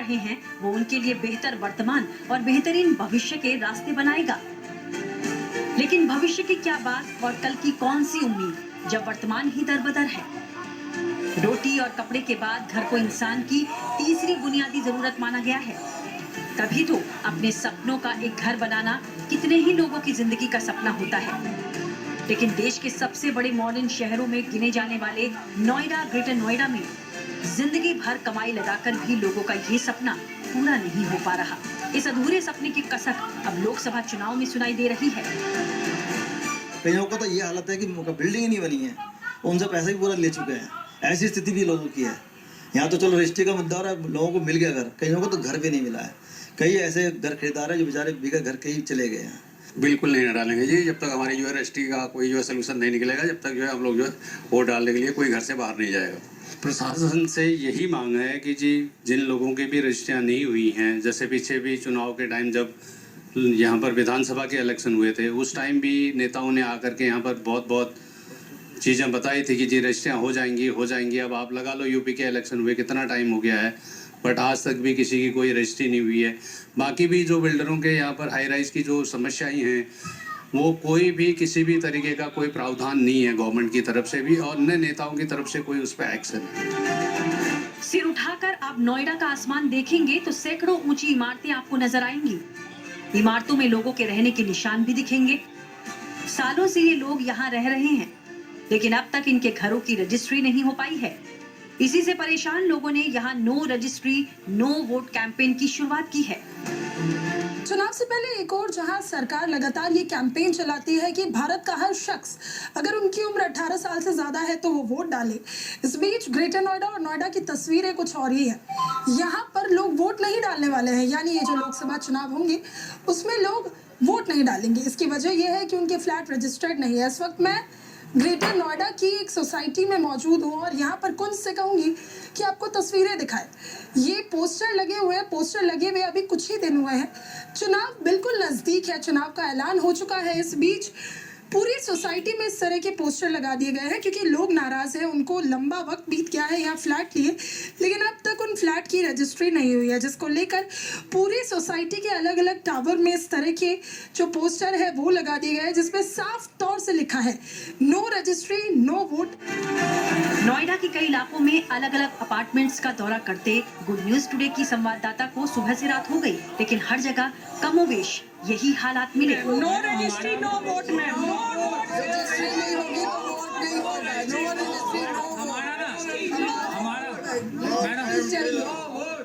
रहे हैं वो उनके लिए बेहतर वर्तमान और बेहतरीन भविष्य के रास्ते बनाएगा। लेकिन भविष्य की क्या बात और कल की कौन सी उम्मीद जब वर्तमान ही दरबदर है। रोटी और कपड़े के बाद घर को इंसान की तीसरी बुनियादी जरूरत माना गया है। तभी तो अपने सपनों का एक घर बनाना कितने ही लोगों की जिंदगी का सपना होता है। लेकिन देश के सबसे बड़े मॉडर्न शहरों में गिने जाने वाले नोएडा, ग्रेटर नोएडा में जिंदगी भर कमाई लगाकर भी लोगों का ये सपना पूरा नहीं हो पा रहा। इस अधूरे सपने की कसक अब लोकसभा चुनाव में सुनाई दे रही है। कईयों का तो ये हालत है कि बिल्डिंग ही नहीं बनी है, उनसे पैसे भी पूरा ले चुके हैं। ऐसी स्थिति भी लोगों की है। यहाँ तो चलो रजिस्ट्री का मुद्दा और लोगों को मिल गया घर, कईयों को तो घर भी नहीं मिला है। कई ऐसे घर खरीदार है जो बेचारे बिगड़ घर के ही चले गए हैं। बिल्कुल नहीं डालेंगे जी, जब तक हमारी जो है रजिस्ट्री का कोई जो है सोल्यूशन नहीं निकलेगा, जब तक जो है हम लोग जो है वोट डालने के लिए कोई घर से बाहर नहीं जाएगा। प्रशासन से यही मांग है कि जी जिन लोगों की भी रजिस्ट्रियाँ नहीं हुई हैं, जैसे पीछे भी चुनाव के टाइम जब यहाँ पर विधानसभा के इलेक्शन हुए थे, उस टाइम भी नेताओं ने आकर के यहाँ पर बहुत चीज़ें बताई थी कि जी रजिस्ट्रियाँ हो जाएंगी। अब आप लगा लो यूपी के इलेक्शन हुए कितना टाइम हो गया है, बट आज तक भी किसी की कोई रजिस्ट्री नहीं हुई है। बाकी भी जो बिल्डरों के यहाँ पर हाई राइज की जो समस्याएं हैं, वो कोई भी किसी भी तरीके का कोई प्रावधान नहीं है गवर्नमेंट की तरफ से भी और न नेताओं की तरफ से कोई उस पर एक्शन है। सिर उठाकर आप नोएडा का आसमान देखेंगे तो सैकड़ों ऊंची इमारतें आपको नजर आएंगी। इमारतों में लोगों के रहने के निशान भी दिखेंगे। सालों से ये लोग यहाँ रह रहे हैं, लेकिन अब तक इनके घरों की रजिस्ट्री नहीं हो पाई है। इसी से परेशान लोगों ने यहाँ no registry no vote campaign की शुरुआत की है। चुनाव से पहले एक और जहां सरकार लगातार ये कैंपेन चलाती है कि भारत का हर शख्स अगर उनकी उम्र 18 साल से ज्यादा है तो वो वोट डाले। इस बीच ग्रेटर नोएडा और नोएडा की तस्वीरें कुछ और ही है। यहाँ पर लोग वोट नहीं डालने वाले हैं, यानी ये जो लोकसभा चुनाव होंगे उसमें लोग वोट नहीं डालेंगे। इसकी वजह यह है कि उनके फ्लैट रजिस्टर्ड नहीं है। इस वक्त मैं ग्रेटर नोएडा की एक सोसाइटी में मौजूद हूँ और यहाँ पर कुछ से कहूँगी कि आपको तस्वीरें दिखाए। ये पोस्टर लगे हुए अभी कुछ ही दिन हुए हैं। चुनाव बिल्कुल नज़दीक है, चुनाव का ऐलान हो चुका है। इस बीच पूरी सोसाइटी में इस तरह के पोस्टर लगा दिए गए हैं क्योंकि लोग नाराज हैं। उनको लंबा वक्त बीत गया है यहाँ फ्लैट लिए, लेकिन अब तक उन फ्लैट की रजिस्ट्री नहीं हुई है, जिसको लेकर पूरी सोसाइटी के अलग अलग टावर में इस तरह के जो पोस्टर है वो लगा दिए गए हैं, जिसमें साफ तौर से लिखा है no registry no vote. Noida के कई इलाकों में अलग अलग अपार्टमेंट्स का दौरा करते गुड न्यूज टुडे की संवाददाता को सुबह से रात हो गई, लेकिन हर जगह कमोबेश यही हालात मिले। नो रजिस्ट्री नो वोट में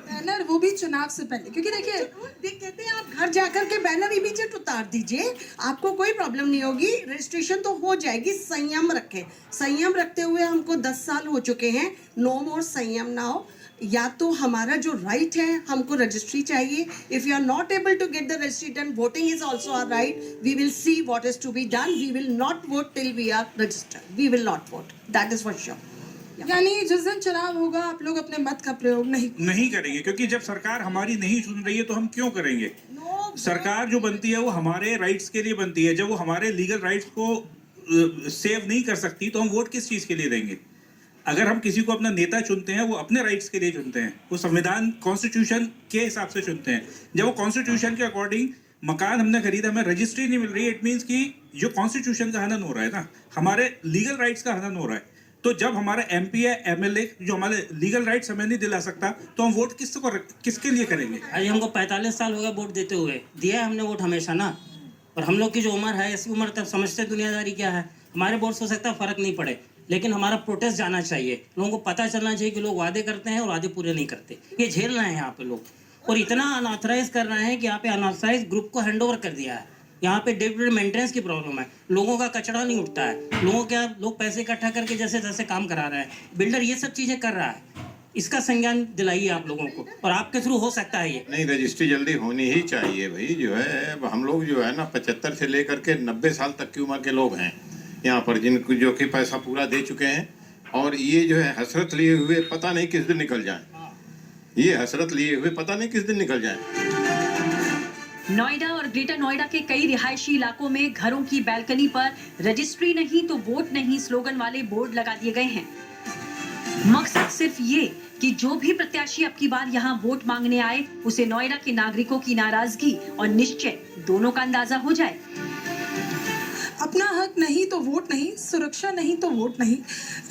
बैनर, वो भी चुनाव से पहले, क्योंकि देखिए कहते हैं आप घर जाकर के बैनर इमीडिएट उतार दीजिए, आपको कोई प्रॉब्लम नहीं होगी, रजिस्ट्रेशन तो हो जाएगी। संयम रखें, संयम रखते हुए हमको 10 साल हो चुके हैं। नो मोर संयम नाउ। या तो हमारा जो राइट है, हमको रजिस्ट्री चाहिए। If you are not able to get the registry done, voting is also our right. We will see what is to be done. We will not vote till we are registered. We will not vote, that is for sure. यानी जिस दिन चुनाव होगा आप लोग अपने मत का प्रयोग नहीं करेंगे, क्योंकि जब सरकार हमारी नहीं सुन रही है तो हम क्यों करेंगे। सरकार जो बनती है वो हमारे राइट्स के लिए बनती है। जब वो हमारे लीगल राइट्स को सेव नहीं कर सकती तो हम वोट किस चीज़ के लिए देंगे। अगर हम किसी को अपना नेता चुनते हैं वो अपने राइट्स के लिए चुनते हैं, वो संविधान कॉन्स्टिट्यूशन के हिसाब से चुनते हैं। जब वो कॉन्स्टिट्यूशन के अकॉर्डिंग मकान हमने खरीदा, हमें रजिस्ट्री नहीं मिल रही, इट मीन्स कि जो कॉन्स्टिट्यूशन का हनन हो रहा है ना, हमारे लीगल राइट्स का हनन हो रहा है। तो जब हमारा MP है, MLA जो हमारे लीगल राइट्स हमें नहीं दिला सकता, तो हम वोट किसके लिए करेंगे। अरे हमको 45 साल हो गए वोट देते हुए, दिया है हमने वोट हमेशा ना। और हम लोग की जो उम्र है, ऐसी उम्र तब समझते दुनियादारी क्या है। हमारे वोट से हो सकता है फर्क नहीं पड़े, लेकिन हमारा प्रोटेस्ट जाना चाहिए। लोगों को पता चलना चाहिए कि लोग वादे करते हैं और वादे पूरे नहीं करते। ये झेल रहे हैं यहाँ पे लोग, और इतना अनऑथराइज कर रहे हैं कि यहाँ पे अनऑथराइज ग्रुप को हैंडओवर कर दिया है। यहाँ पे डे टू डे मेंटेनेंस की प्रॉब्लम है, लोगों का कचरा नहीं उठता है, लोग पैसे इकट्ठा करके जैसे तैसे काम करा रहे हैं। बिल्डर ये सब चीजें कर रहा है, इसका संज्ञान दिलाइए आप लोगों को, और आपके थ्रू हो सकता है ये। नहीं, रजिस्ट्री जल्दी होनी ही चाहिए भाई। जो है हम लोग जो है ना 75 से लेकर के 90 साल तक की उम्र के लोग हैं यहाँ पर, जिनको जो कि पैसा पूरा दे चुके हैं, और ये जो है हसरत लिए हुए पता नहीं किस दिन निकल जाए। ये हसरत लिए हुए पता नहीं किस दिन निकल जाए। नोएडा और ग्रेटर नोएडा के कई रिहायशी इलाकों में घरों की बैल्कनी पर रजिस्ट्री नहीं तो वोट नहीं स्लोगन वाले बोर्ड लगा दिए गए हैं। मकसद सिर्फ ये कि जो भी प्रत्याशी अब की बार यहाँ वोट मांगने आए उसे नोएडा के नागरिकों की नाराजगी और निश्चय दोनों का अंदाजा हो जाए। अपना हक नहीं तो वोट नहीं, सुरक्षा नहीं तो वोट नहीं,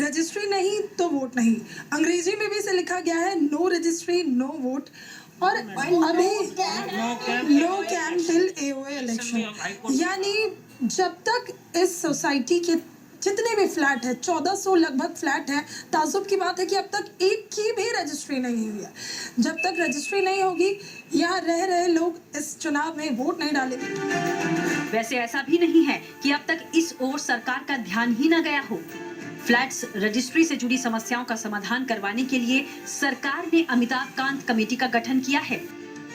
रजिस्ट्री नहीं तो वोट नहीं। अंग्रेजी में भी इसे लिखा गया है नो रजिस्ट्री नो वोट। और अभी no camp till AOA election, यानी जब तक इस सोसाइटी के जितने भी फ्लैट है 1400 लगभग फ्लैट है, ताजुब की बात है कि अब तक एक की भी रजिस्ट्री नहीं हुई है। जब तक रजिस्ट्री नहीं होगी यहाँ रह रहे लोग इस चुनाव में वोट नहीं डालेंगे। वैसे ऐसा भी नहीं है कि अब तक इस ओर सरकार का ध्यान ही न गया हो। फ्लैट्स रजिस्ट्री से जुड़ी समस्याओं का समाधान करवाने के लिए सरकार ने अमिताभ कांत कमेटी का गठन किया है।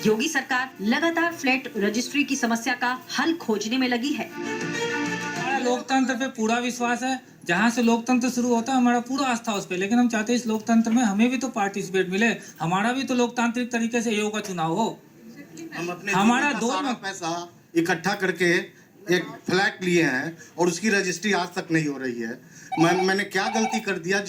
योगी सरकार लगातार फ्लैट रजिस्ट्री की समस्या का हल खोजने में लगी है। हमारा लोकतंत्र पे पूरा विश्वास है। जहाँ से लोकतंत्र शुरू होता है हमारा पूरा आस्था उस पे, लेकिन हम चाहते हैं इस लोकतंत्र में हमें भी तो पार्टिसिपेट मिले, हमारा भी तो लोकतांत्रिक तरीके से योग का चुनाव हो। हम अपने हमारा जीवन का सारा पैसा इकट्ठा करके एक फ्लैट लिए हैं और उसकी रजिस्ट्री आज तक नहीं हो रही है। मैंने क्या गलती कर दिया